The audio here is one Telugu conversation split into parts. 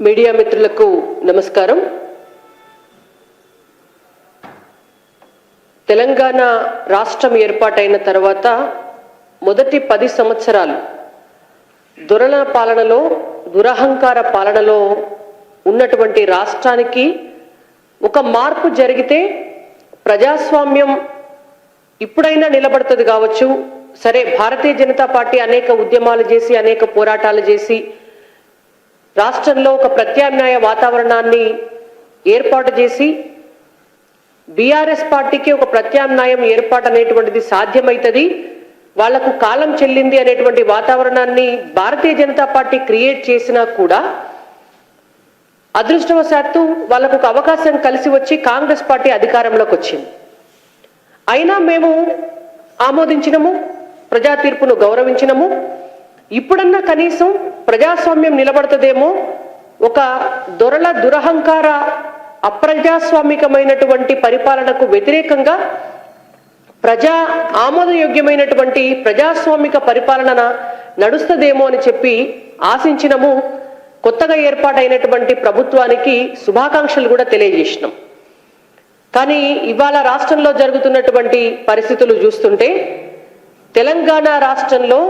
మీడియా మిత్రులకు నమస్కారం. తెలంగాణ రాష్ట్రం ఏర్పాటైన తర్వాత మొదటి 10 సంవత్సరాలు దొరల పాలనలో, దురహంకార పాలనలో ఉన్నటువంటి రాష్ట్రానికి ఒక మార్పు జరిగితే ప్రజాస్వామ్యం ఇప్పుడైనా నిలబడుతుంది కావచ్చు. సరే, భారతీయ జనతా పార్టీ అనేక ఉద్యమాలు చేసి, అనేక పోరాటాలు చేసి రాష్ట్రంలో ఒక ప్రత్యామ్నాయ వాతావరణాన్ని ఏర్పాటు చేసి బీఆర్ఎస్ పార్టీకి ఒక ప్రత్యామ్నాయం ఏర్పాటు అనేటువంటిది సాధ్యమవుతుంది, వాళ్లకు కాలం చెల్లింది అనేటువంటి వాతావరణాన్ని భారతీయ జనతా పార్టీ క్రియేట్ చేసినా కూడా అదృష్టవశాత్తు వాళ్ళకు ఒక అవకాశం కలిసి వచ్చి కాంగ్రెస్ పార్టీ అధికారంలోకి వచ్చింది. అయినా మేము ఆమోదించినము, ప్రజా తీర్పును గౌరవించినము. ఇప్పుడన్నా కనీసం ప్రజాస్వామ్యం నిలబడుతుందేమో, ఒక దొరల దురహంకార అప్రజాస్వామికమైనటువంటి పరిపాలనకు వ్యతిరేకంగా ప్రజా ఆమోదయోగ్యమైనటువంటి ప్రజాస్వామిక పరిపాలన నడుస్తుందేమో అని చెప్పి ఆశించినము. కొత్తగా ఏర్పాటైనటువంటి ప్రభుత్వానికి శుభాకాంక్షలు కూడా తెలియజేసినాం. కానీ ఇవాళ రాష్ట్రంలో జరుగుతున్నటువంటి పరిస్థితులు చూస్తుంటే తెలంగాణ రాష్ట్రంలో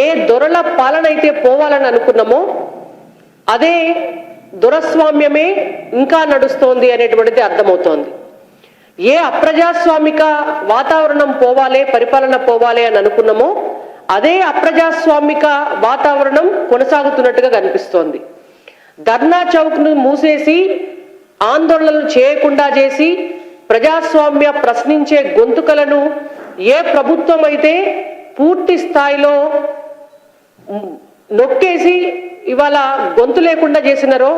ఏ దొరల పాలన అయితే పోవాలని అనుకున్నామో అదే దొరస్వామ్యమే ఇంకా నడుస్తోంది అనేటువంటిది అర్థమవుతోంది. ఏ అప్రజాస్వామిక వాతావరణం పోవాలే, పరిపాలన పోవాలే అని అనుకున్నామో అదే అప్రజాస్వామిక వాతావరణం కొనసాగుతున్నట్టుగా కనిపిస్తోంది. ధర్నా చౌక్ను మూసేసి, ఆందోళనలు చేయకుండా చేసి, ప్రజాస్వామ్య ప్రశ్నించే గొంతుకలను ఏ ప్రభుత్వం అయితే పూర్తి స్థాయిలో నొక్కేసి ఇవాళ గొంతు లేకుండా చేసినారో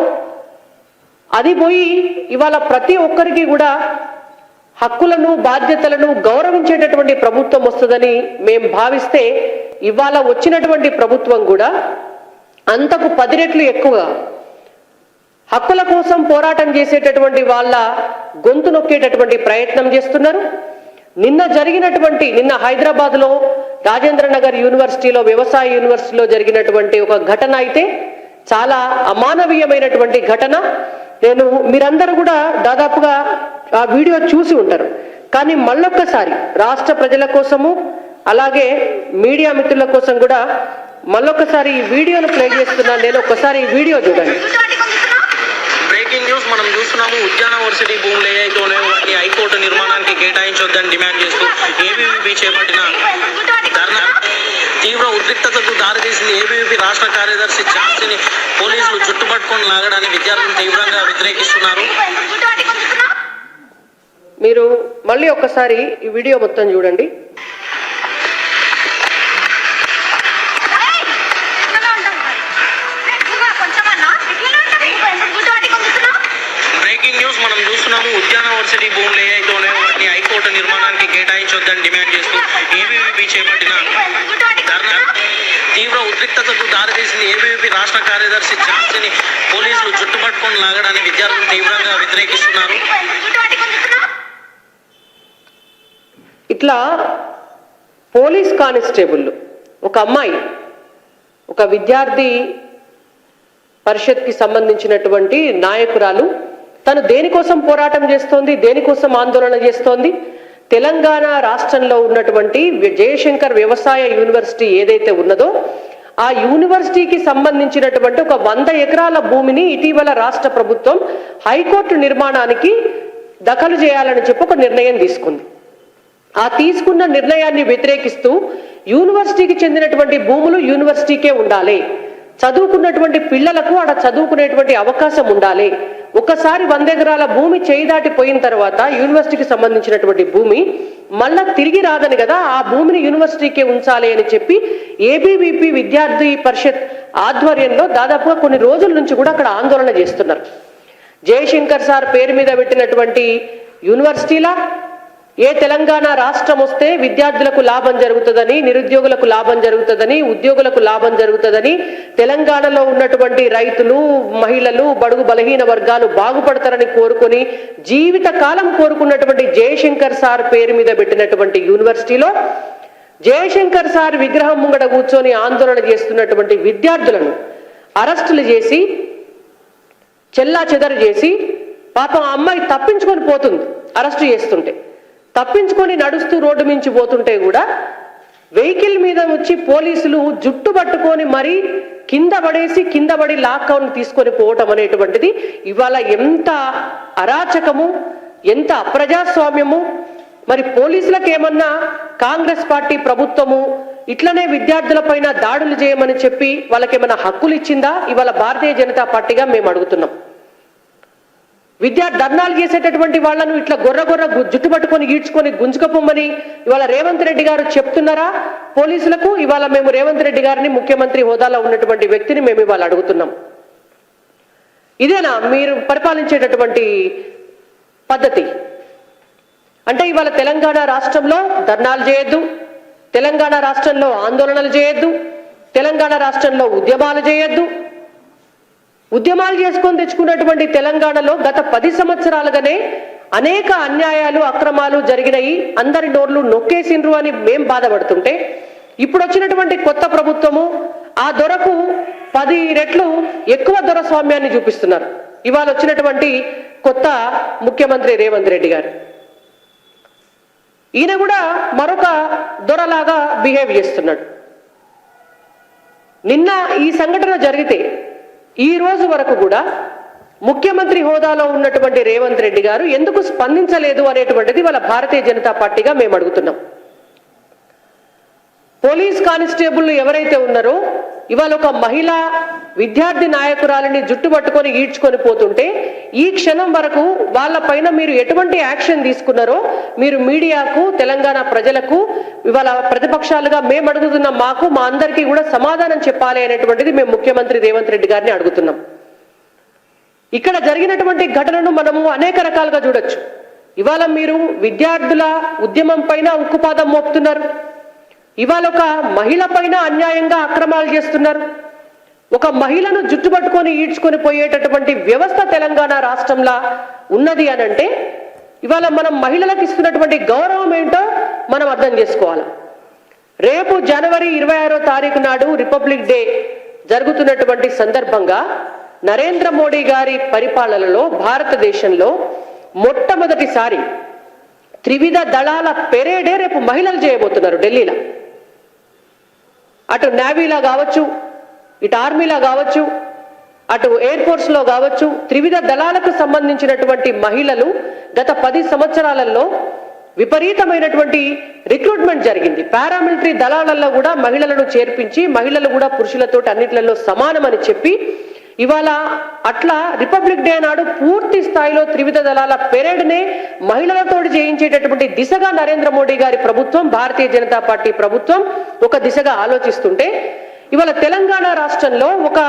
అది పోయి ఇవాళ ప్రతి ఒక్కరికి కూడా హక్కులను, బాధ్యతలను గౌరవించేటటువంటి ప్రభుత్వం వస్తుందని మేము భావిస్తే ఇవాళ వచ్చినటువంటి ప్రభుత్వం కూడా అంతకు 10 రెట్లు ఎక్కువగా హక్కుల కోసం పోరాటం చేసేటటువంటి వాళ్ళ గొంతు నొక్కేటటువంటి ప్రయత్నం చేస్తున్నారు. నిన్న హైదరాబాద్లో రాజేంద్ర నగర్ యూనివర్సిటీలో, వ్యవసాయ యూనివర్సిటీలో జరిగినటువంటి ఒక ఘటన అయితే చాలా అమానవీయమైనటువంటి ఘటన. మీరందరూ కూడా దాదాపుగా ఆ వీడియో చూసి ఉంటారు. కానీ మళ్ళొక్కసారి రాష్ట్ర ప్రజల కోసము, అలాగే మీడియా మిత్రుల కోసం కూడా మళ్ళొక్కసారి ఈ వీడియోను ప్లే చేస్తున్నాను. నేను ఒక్కసారి ఈ వీడియో చూడండి. బ్రేకింగ్ న్యూస్ మనం చూస్తున్నాము. ఉద్యాన వర్సిటీ భూములు ఏవైతే ఉన్నాయో వాటిని హైకోర్టు నిర్మాణానికి కేటాయించొద్దని డిమాండ్ చేస్తూ ఏబీవీపీ చేపట్టిన ధర్నా తీవ్ర ఉద్రిక్తతకు దారితీసింది. ఏబీవీపీ రాష్ట్ర కార్యదర్శి ఛాన్సీని పోలీసులు చుట్టుపట్టుకొని లాగడానికి విద్యార్థులు తీవ్రంగా వ్యతిరేకిస్తున్నారు. మీరు మళ్ళీ ఒక్కసారి ఈ వీడియో మొత్తం చూడండి. మనం చూస్తున్నాము. ఉద్యాన వర్సిటీ భూములు ఏవైతే ఉన్నాయో వాటిని హైకోర్టు నిర్మాణానికి కేటాయించొద్దని డిమాండ్ చేస్తూ ఏబీవీపీ చేపట్టిన ధర్నా తీవ్ర ఉద్రిక్తతకు దారితీసింది. ఏబీవీపీ రాష్ట్ర కార్యదర్శి ఛాన్సీని పోలీసులు చుట్టుపట్టుకొని లాగడానికి విద్యార్థులు తీవ్రంగా వ్యతిరేకిస్తున్నారు. ఇట్లా పోలీస్ కానిస్టేబుల్ ఒక అమ్మాయి, ఒక విద్యార్థి పరిషత్కి సంబంధించినటువంటి నాయకురాలు, తను దేనికోసం పోరాటం చేస్తోంది, దేనికోసం ఆందోళన చేస్తోంది? తెలంగాణ రాష్ట్రంలో ఉన్నటువంటి జయశంకర్ వ్యవసాయ యూనివర్సిటీ ఏదైతే ఉన్నదో ఆ యూనివర్సిటీకి సంబంధించినటువంటి ఒక 100 ఎకరాల భూమిని ఇటీవల రాష్ట్ర ప్రభుత్వం హైకోర్టు నిర్మాణానికి దఖలు చేయాలని చెప్పి ఒక నిర్ణయం తీసుకుంది. ఆ తీసుకున్న నిర్ణయాన్ని వ్యతిరేకిస్తూ యూనివర్సిటీకి చెందినటువంటి భూములు యూనివర్సిటీకే ఉండాలి, చదువుకున్నటువంటి పిల్లలకు ఆడ చదువుకునేటువంటి అవకాశం ఉండాలి. ఒకసారి 100 ఎకరాల భూమి చేయి దాటిపోయిన తర్వాత యూనివర్సిటీకి సంబంధించినటువంటి భూమి మళ్ళా తిరిగి రాదని కదా, ఆ భూమిని యూనివర్సిటీకే ఉంచాలి అని చెప్పి ఏబీవీపీ విద్యార్థి పరిషత్ ఆధ్వర్యంలో దాదాపుగా కొన్ని రోజుల నుంచి కూడా అక్కడ ఆందోళన చేస్తున్నారు. జయశంకర్ సార్ పేరు మీద పెట్టినటువంటి యూనివర్సిటీలా ఏ తెలంగాణ రాష్ట్రం వస్తే విద్యార్థులకు లాభం జరుగుతుందని, నిరుద్యోగులకు లాభం జరుగుతుందని, ఉద్యోగులకు లాభం జరుగుతుందని, తెలంగాణలో ఉన్నటువంటి రైతులు, మహిళలు, బడుగు బలహీన వర్గాలు బాగుపడతారని కోరుకొని జీవితకాలం కోరుకున్నటువంటి జయశంకర్ సార్ పేరు మీద పెట్టినటువంటి యూనివర్సిటీలో జయశంకర్ సార్ విగ్రహం ముంగడ కూర్చొని ఆందోళన చేస్తున్నటువంటి విద్యార్థులను అరెస్టులు చేసి చెల్లా చెదరు చేసి పాపం ఆ అమ్మాయి తప్పించుకొని పోతుంది, అరెస్టు చేస్తుంటే తప్పించుకొని నడుస్తూ రోడ్డు మించి పోతుంటే కూడా వెహికల్ మీద వచ్చి పోలీసులు జుట్టు పట్టుకొని మరీ కింద పడి లాక్డౌన్ తీసుకొని పోవటం అనేటువంటిది ఇవాళ ఎంత అరాచకము, ఎంత అప్రజాస్వామ్యము. మరి పోలీసులకు ఏమన్నా కాంగ్రెస్ పార్టీ ప్రభుత్వము ఇట్లనే విద్యార్థులపైన దాడులు చేయమని చెప్పి వాళ్ళకేమన్నా హక్కులు ఇచ్చిందా? ఇవాళ భారతీయ జనతా పార్టీగా మేము అడుగుతున్నాం. ధర్నాలు చేసేటటువంటి వాళ్లను ఇట్లా గొర్ర జుట్టు పట్టుకొని ఈడ్చుకొని గుంజుకపోమని ఇవాళ రేవంత్ రెడ్డి గారు చెప్తున్నారా పోలీసులకు? ఇవాళ మేము రేవంత్ రెడ్డి గారిని, ముఖ్యమంత్రి హోదాలో ఉన్నటువంటి వ్యక్తిని మేము ఇవాళ అడుగుతున్నాం. ఇదేనా మీరు పరిపాలించేటటువంటి పద్ధతి? అంటే ఇవాళ తెలంగాణ రాష్ట్రంలో ధర్నాలు చేయొద్దు, తెలంగాణ రాష్ట్రంలో ఆందోళనలు చేయొద్దు, తెలంగాణ రాష్ట్రంలో ఉద్యమాలు చేయొద్దు. ఉద్యమాలు చేసుకొని తెచ్చుకున్నటువంటి తెలంగాణలో గత 10 సంవత్సరాలుగానే అనేక అన్యాయాలు, అక్రమాలు జరిగినాయి, అందరి నోర్లు నొక్కేసిండ్రు అని మేం బాధపడుతుంటే ఇప్పుడు వచ్చినటువంటి కొత్త ప్రభుత్వము ఆ దొరకు 10 రెట్లు ఎక్కువ దొరస్వామ్యాన్ని చూపిస్తున్నారు. ఇవాళ వచ్చినటువంటి కొత్త ముఖ్యమంత్రి రేవంత్ రెడ్డి గారు, ఈయన కూడా మరొక దొరలాగా బిహేవ్ చేస్తున్నాడు. నిన్న ఈ సంఘటన జరిగితే ఈ రోజు వరకు కూడా ముఖ్యమంత్రి హోదాలో ఉన్నటువంటి రేవంత్ రెడ్డి గారు ఎందుకు స్పందించలేదు అనేటువంటిది వాళ్ళ భారతీయ జనతా పార్టీగా మేము అడుగుతున్నాం. పోలీస్ కానిస్టేబుల్ ఎవరైతే ఉన్నారో ఇవాళ ఒక మహిళా విద్యార్థి నాయకురాలిని జుట్టు పట్టుకొని ఈడ్చుకొని పోతుంటే ఈ క్షణం వరకు వాళ్ళపైన మీరు ఎటువంటి యాక్షన్ తీసుకున్నారో మీరు మీడియాకు, తెలంగాణ ప్రజలకు, ఇవాళ ప్రతిపక్షాలుగా మేము అడుగుతున్నాం. మాకు, మా అందరికీ కూడా సమాధానం చెప్పాలి అనేటువంటిది మేము ముఖ్యమంత్రి రేవంత్ రెడ్డి గారిని అడుగుతున్నాం. ఇక్కడ జరిగినటువంటి ఘటనను మనము అనేక రకాలుగా చూడొచ్చు. ఇవాళ మీరు విద్యార్థుల ఉద్యమం పైన ఉక్కుపాదం మోపుతున్నారు, ఇవాళ ఒక మహిళ పైన అన్యాయంగా అక్రమాలు చేస్తున్నారు. ఒక మహిళను జుట్టుపట్టుకొని ఈడ్చుకొని పోయేటటువంటి వ్యవస్థ తెలంగాణ రాష్ట్రంలో ఉన్నది అని అంటే ఇవాళ మనం మహిళలకు ఇస్తున్నటువంటి గౌరవం ఏంటో మనం అర్థం చేసుకోవాలి. రేపు జనవరి 26వ తారీఖు నాడు రిపబ్లిక్ డే జరుగుతున్నటువంటి సందర్భంగా నరేంద్ర మోడీ గారి పరిపాలనలో భారతదేశంలో మొట్టమొదటిసారి త్రివిధ దళాల పెరేడే రేపు మహిళలు చేయబోతున్నారు ఢిల్లీలో. అటు నేవీలో కావచ్చు, ఇటు ఆర్మీలో కావచ్చు, అటు ఎయిర్ ఫోర్స్లో కావచ్చు, త్రివిధ దళాలకు సంబంధించినటువంటి మహిళలు గత 10 సంవత్సరాలలో విపరీతమైనటువంటి రిక్రూట్మెంట్ జరిగింది. పారామిలిటరీ దళాలలో కూడా మహిళలను చేర్పించి మహిళలు కూడా పురుషులతో అన్నిట్లలో సమానమని చెప్పి ఇవాళ అట్లా రిపబ్లిక్ డే నాడు పూర్తి స్థాయిలో త్రివిధ దళాల పెరేడ్నే మహిళలతోటి చేయించేటటువంటి దిశగా నరేంద్ర మోడీ గారి ప్రభుత్వం, భారతీయ జనతా పార్టీ ప్రభుత్వం ఒక దిశగా ఆలోచిస్తుంటే ఇవాళ తెలంగాణ రాష్ట్రంలో ఒక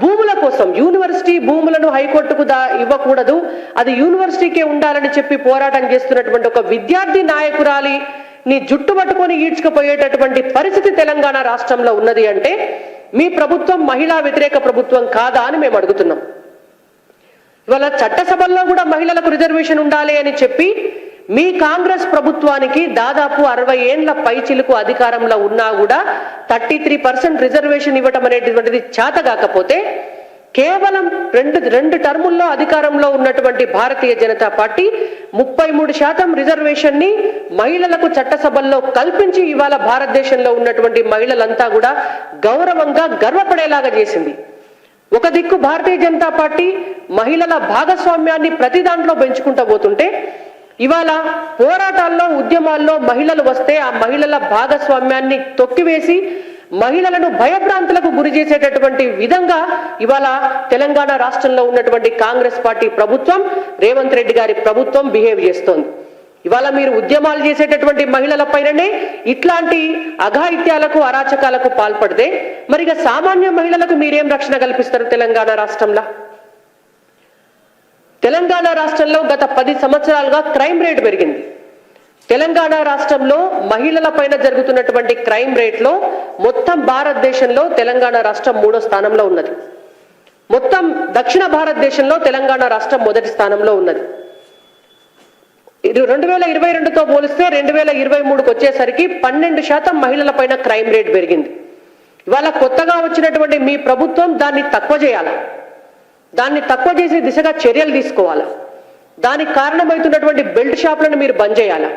భూముల కోసం యూనివర్సిటీ భూములను హైకోర్టుకు ఇవ్వకూడదు, అది యూనివర్సిటీకే ఉండాలని చెప్పి పోరాటం చేస్తున్నటువంటి ఒక విద్యార్థి నాయకురాలిని జుట్టు పట్టుకొని ఈడ్చుకుపోయేటటువంటి పరిస్థితి తెలంగాణ రాష్ట్రంలో ఉన్నది అంటే మీ ప్రభుత్వం మహిళా వ్యతిరేక ప్రభుత్వం కాదా అని మేము అడుగుతున్నాం. ఇవాళ చట్టసభల్లో కూడా మహిళలకు రిజర్వేషన్ ఉండాలి అని చెప్పి మీ కాంగ్రెస్ ప్రభుత్వానికి దాదాపు 60 ఏండ్ల పైచిలుకు అధికారంలో ఉన్నా కూడా 33% రిజర్వేషన్ ఇవ్వటం అనేటువంటిది చేత కాకపోతే కేవలం రెండు టర్ముల్లో అధికారంలో ఉన్నటువంటి భారతీయ జనతా పార్టీ 33% రిజర్వేషన్ ని మహిళలకు చట్టసభల్లో కల్పించి ఇవాళ భారతదేశంలో ఉన్నటువంటి మహిళలంతా కూడా గౌరవంగా గర్వపడేలాగా చేసింది. ఒక దిక్కు భారతీయ జనతా పార్టీ మహిళల భాగస్వామ్యాన్ని ప్రతి దాంట్లో పెంచుకుంటూ పోతుంటే ఇవాళ పోరాటాల్లో, ఉద్యమాల్లో మహిళలు వస్తే ఆ మహిళల భాగస్వామ్యాన్ని తొక్కివేసి మహిళలను భయభ్రాంతులకు గురి చేసేటటువంటి విధంగా ఇవాళ తెలంగాణ రాష్ట్రంలో ఉన్నటువంటి కాంగ్రెస్ పార్టీ ప్రభుత్వం, రేవంత్ రెడ్డి గారి ప్రభుత్వం బిహేవ్ చేస్తోంది. ఇవాళ మీరు ఉద్యమాలు చేసేటటువంటి మహిళల పైననే ఇట్లాంటి అఘాయిత్యాలకు, అరాచకాలకు పాల్పడితే మరిగా సామాన్య మహిళలకు మీరేం రక్షణ కల్పిస్తారు? తెలంగాణ రాష్ట్రంలో గత 10 సంవత్సరాలుగా క్రైమ్ రేట్ పెరిగింది. తెలంగాణ రాష్ట్రంలో మహిళల పైన జరుగుతున్నటువంటి క్రైమ్ రేట్లో మొత్తం భారతదేశంలో తెలంగాణ రాష్ట్రం 3వ స్థానంలో ఉన్నది. మొత్తం దక్షిణ భారతదేశంలో తెలంగాణ రాష్ట్రం 1వ స్థానంలో ఉన్నది. 2022తో పోలిస్తే 2023కు వచ్చేసరికి 12% మహిళల పైన క్రైమ్ రేట్ పెరిగింది. ఇవాళ కొత్తగా వచ్చినటువంటి మీ ప్రభుత్వం దాన్ని తక్కువ చేయాలి. దాన్ని తక్కువ చేసే దిశగా చర్యలు తీసుకోవాలా? దానికి కారణమవుతున్నటువంటి బెల్ట్ షాపులను మీరు బంద్ చేయాలా?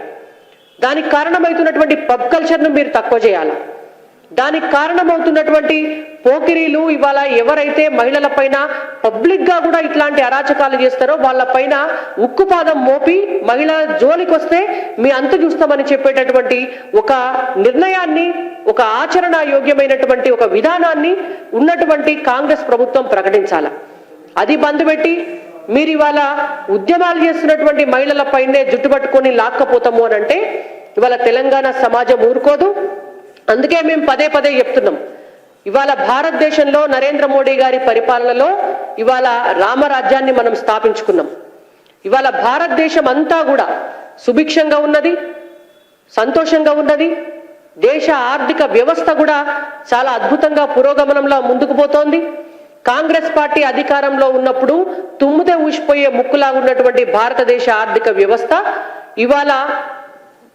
దానికి కారణమవుతున్నటువంటి పబ్ కల్చర్ను మీరు తక్కువ చేయాలా? దానికి కారణమవుతున్నటువంటి పోకిరీలు ఇవాళ ఎవరైతే మహిళల పైన పబ్లిక్ గా కూడా ఇట్లాంటి అరాచకాలు చేస్తారో వాళ్ళ పైన ఉక్కుపాదం మోపి మహిళల జోలికి వస్తే మీ అంతు చూస్తామని చెప్పేటటువంటి ఒక నిర్ణయాన్ని, ఒక ఆచరణ యోగ్యమైనటువంటి ఒక విధానాన్ని ఉన్నటువంటి కాంగ్రెస్ ప్రభుత్వం ప్రకటించాల. అది బంద్ పెట్టి మీరు ఇవాళ ఉద్యమాలు చేస్తున్నటువంటి మహిళల పైనే జుట్టు పట్టుకొని లాక్కపోతాము అని అంటే ఇవాళ తెలంగాణ సమాజం ఊరుకోదు. అందుకే మేము పదే పదే చెప్తున్నాం, ఇవాళ భారతదేశంలో నరేంద్ర మోడీ గారి పరిపాలనలో ఇవాళ రామరాజ్యాన్ని మనం స్థాపించుకున్నాం. ఇవాళ భారతదేశం అంతా కూడా సుభిక్షంగా ఉన్నది, సంతోషంగా ఉన్నది. దేశ ఆర్థిక వ్యవస్థ కూడా చాలా అద్భుతంగా పురోగమనంలో ముందుకు పోతోంది. కాంగ్రెస్ పార్టీ అధికారంలో ఉన్నప్పుడు తుమ్ముతే ఊసిపోయే ముక్కులాగా ఉన్నటువంటి భారతదేశ ఆర్థిక వ్యవస్థ ఇవాళ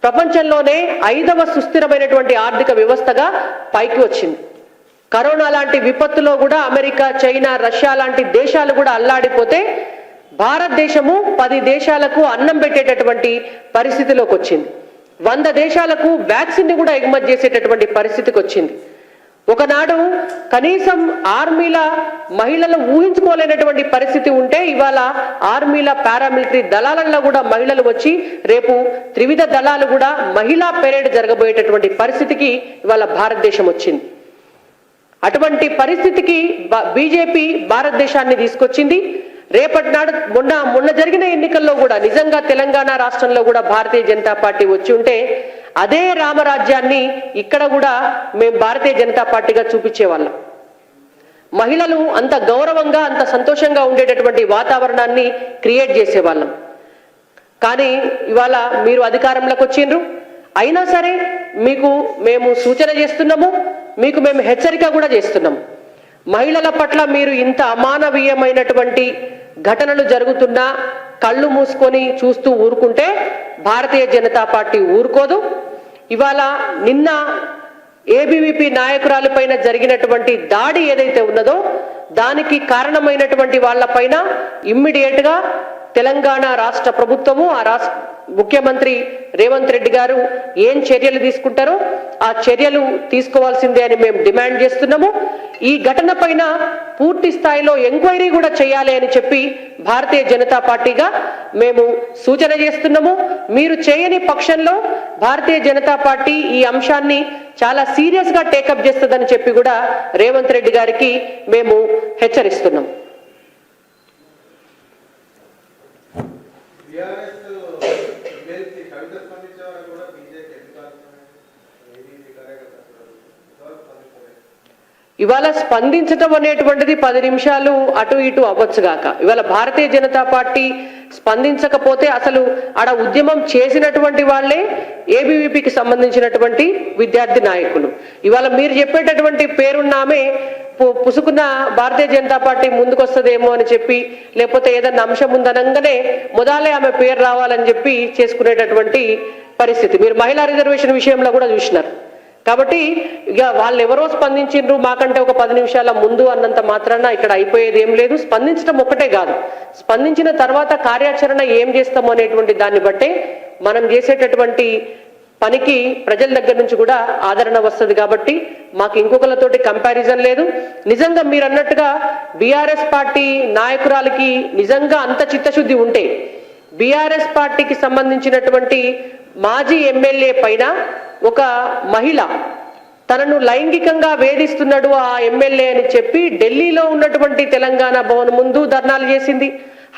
ప్రపంచంలోనే 5వ సుస్థిరమైనటువంటి ఆర్థిక వ్యవస్థగా పైకి వచ్చింది. కరోనా లాంటి విపత్తులో కూడా అమెరికా, చైనా, రష్యా లాంటి దేశాలు కూడా అల్లాడిపోతే భారతదేశము 10 దేశాలకు అన్నం పెట్టేటటువంటి పరిస్థితిలోకి వచ్చింది. 100 దేశాలకు వ్యాక్సిన్ ని కూడా ఎగుమతి చేసేటటువంటి పరిస్థితికి వచ్చింది. ఒకనాడు కనీసం ఆర్మీల మహిళలు ఊహించుకోలేనటువంటి పరిస్థితి ఉంటే ఇవాళ ఆర్మీల పారామిలిటరీ దళాలలో కూడా మహిళలు వచ్చి రేపు త్రివిధ దళాలు కూడా మహిళా పెరేడ్ జరగబోయేటటువంటి పరిస్థితికి ఇవాళ భారతదేశం వచ్చింది. అటువంటి పరిస్థితికి బీజేపీ భారతదేశాన్ని తీసుకొచ్చింది. రేపటి నాడు మొన్న జరిగిన ఎన్నికల్లో కూడా నిజంగా తెలంగాణ రాష్ట్రంలో కూడా భారతీయ జనతా పార్టీ వచ్చి ఉంటే అదే రామరాజ్యాన్ని ఇక్కడ కూడా మేము భారతీయ జనతా పార్టీగా చూపించేవాళ్ళం. మహిళలు అంత గౌరవంగా, అంత సంతోషంగా ఉండేటటువంటి వాతావరణాన్ని క్రియేట్ చేసేవాళ్ళం. కానీ ఇవాళ మీరు అధికారంలోకి వచ్చిండ్రు. అయినా సరే మీకు మేము సూచన చేస్తున్నాము, మీకు మేము హెచ్చరిక కూడా చేస్తున్నాము. మహిళల పట్ల మీరు ఇంత అమానవీయమైనటువంటి ఘటనలు జరుగుతున్నా కళ్ళు మూసుకొని చూస్తూ ఊరుకుంటే భారతీయ జనతా పార్టీ ఊరుకోదు. ఇవాళ నిన్న ఏబీవీపీ నాయకురాలపైన జరిగినటువంటి దాడి ఏదైతే ఉన్నదో దానికి కారణమైనటువంటి వాళ్ళపైన ఇమ్మీడియట్ గా తెలంగాణ రాష్ట్ర ప్రభుత్వము, ఆ రాష్ట్ర ముఖ్యమంత్రి రేవంత్ రెడ్డి గారు ఏం చర్యలు తీసుకుంటారో ఆ చర్యలు తీసుకోవాల్సిందే అని మేము డిమాండ్ చేస్తున్నాము. ఈ ఘటన పైన పూర్తి స్థాయిలో ఎంక్వైరీ కూడా చేయాలి అని చెప్పి భారతీయ జనతా పార్టీగా మేము సూచన చేస్తున్నాము. మీరు చేయని పక్షంలో భారతీయ జనతా పార్టీ ఈ అంశాన్ని చాలా సీరియస్ గా టేకప్ చేస్తుందని చెప్పి కూడా రేవంత్ రెడ్డి గారికి మేము హెచ్చరిస్తున్నాం. ఇవాళ స్పందించటం అనేటువంటిది 10 నిమిషాలు అటు ఇటు అవ్వచ్చుగాక. ఇవాళ భారతీయ జనతా పార్టీ స్పందించకపోతే అసలు ఆడ ఉద్యమం చేసినటువంటి వాళ్ళే ఏబీవీపీకి సంబంధించినటువంటి విద్యార్థి నాయకులు. ఇవాళ మీరు చెప్పేటటువంటి పేరున్నామే పుసుకున్న భారతీయ జనతా పార్టీ ముందుకు వస్తుందేమో అని చెప్పి, లేకపోతే ఏదన్నా అంశం ఉందనగానే మొదలే ఆమె పేరు రావాలని చెప్పి చేసుకునేటటువంటి పరిస్థితి మీరు మహిళా రిజర్వేషన్ విషయంలో కూడా చూసినారు. కాబట్టి ఇక వాళ్ళు ఎవరో స్పందించిండ్రు మాకంటే ఒక 10 నిమిషాల ముందు అన్నంత మాత్రాన ఇక్కడ అయిపోయేది ఏం లేదు. స్పందించడం ఒకటే కాదు, స్పందించిన తర్వాత కార్యాచరణ ఏం చేస్తాము అనేటువంటి దాన్ని బట్టే మనం చేసేటటువంటి పనికి ప్రజల దగ్గర నుంచి కూడా ఆదరణ వస్తుంది. కాబట్టి మాకు ఇంకొకరితోటి కంపారిజన్ లేదు. నిజంగా మీరు అన్నట్టుగా బీఆర్ఎస్ పార్టీ నాయకురాలకి నిజంగా అంత చిత్తశుద్ధి ఉంటే బీఆర్ఎస్ పార్టీకి సంబంధించినటువంటి మాజీ ఎమ్మెల్యే పైన ఒక మహిళ తనను లైంగికంగా వేధిస్తున్నాడు ఆ ఎమ్మెల్యే అని చెప్పి ఢిల్లీలో ఉన్నటువంటి తెలంగాణ భవన్ ముందు ధర్నాలు చేసింది,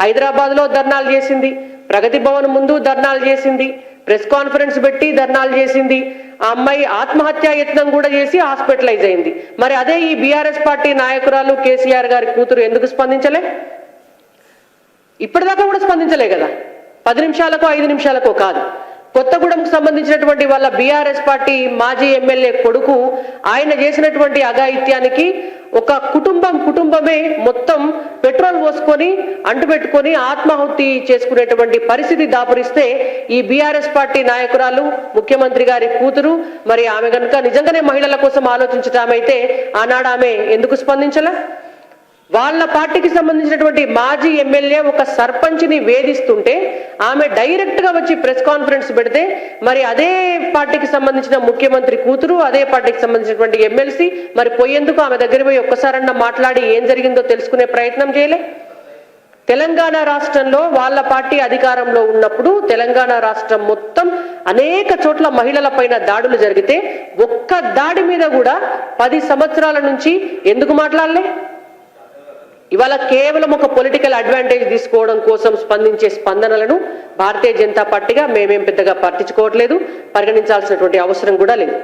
హైదరాబాద్ లో ధర్నాలు చేసింది, ప్రగతి భవన్ ముందు ధర్నాలు చేసింది, ప్రెస్ కాన్ఫరెన్స్ పెట్టి ధర్నాలు చేసింది. ఆ అమ్మాయి ఆత్మహత్యా యత్నం కూడా చేసి హాస్పిటలైజ్ అయింది. మరి అదే ఈ బీఆర్ఎస్ పార్టీ నాయకురాలు కేసీఆర్ గారి కూతురు ఎందుకు స్పందించలే? ఇప్పటిదాకా కూడా స్పందించలే కదా. 10 నిమిషాలకో 5 నిమిషాలకో కాదు. కొత్తగూడెంకు సంబంధించినటువంటి వాళ్ళ బీఆర్ఎస్ పార్టీ మాజీ ఎమ్మెల్యే కొడుకు ఆయన చేసినటువంటి అఘాయిత్యానికి ఒక కుటుంబమే మొత్తం పెట్రోల్ పోసుకొని అంటుపెట్టుకొని ఆత్మాహుతి చేసుకునేటువంటి పరిస్థితి దాపురిస్తే ఈ బీఆర్ఎస్ పార్టీ నాయకురాలు ముఖ్యమంత్రి గారి కూతురు మరి ఆమె కనుక నిజంగానే మహిళల కోసం ఆలోచించటమైతే ఆనాడు ఆమె ఎందుకు స్పందించలే? వాళ్ళ పార్టీకి సంబంధించినటువంటి మాజీ ఎమ్మెల్యే ఒక సర్పంచ్ని వేధిస్తుంటే ఆమె డైరెక్ట్ గా వచ్చి ప్రెస్ కాన్ఫరెన్స్ పెడితే మరి అదే పార్టీకి సంబంధించిన ముఖ్యమంత్రి కూతురు, అదే పార్టీకి సంబంధించినటువంటి ఎమ్మెల్సీ మరి పోయేందుకు ఆమె దగ్గర పోయి ఒక్కసారన్నా మాట్లాడి ఏం జరిగిందో తెలుసుకునే ప్రయత్నం చేయలే. తెలంగాణ రాష్ట్రంలో వాళ్ళ పార్టీ అధికారంలో ఉన్నప్పుడు తెలంగాణ రాష్ట్రం మొత్తం అనేక చోట్ల మహిళల పైన దాడులు జరిగితే ఒక్క దాడి మీద కూడా 10 సంవత్సరాల నుంచి ఎందుకు మాట్లాడలే? ఇవాళ కేవలం ఒక పొలిటికల్ అడ్వాంటేజ్ తీసుకోవడం కోసం స్పందించే స్పందనలను భారతీయ జనతా పార్టీగా మేమేం పెద్దగా పట్టించుకోవట్లేదు, పరిగణించాల్సినటువంటి అవసరం కూడా లేదు.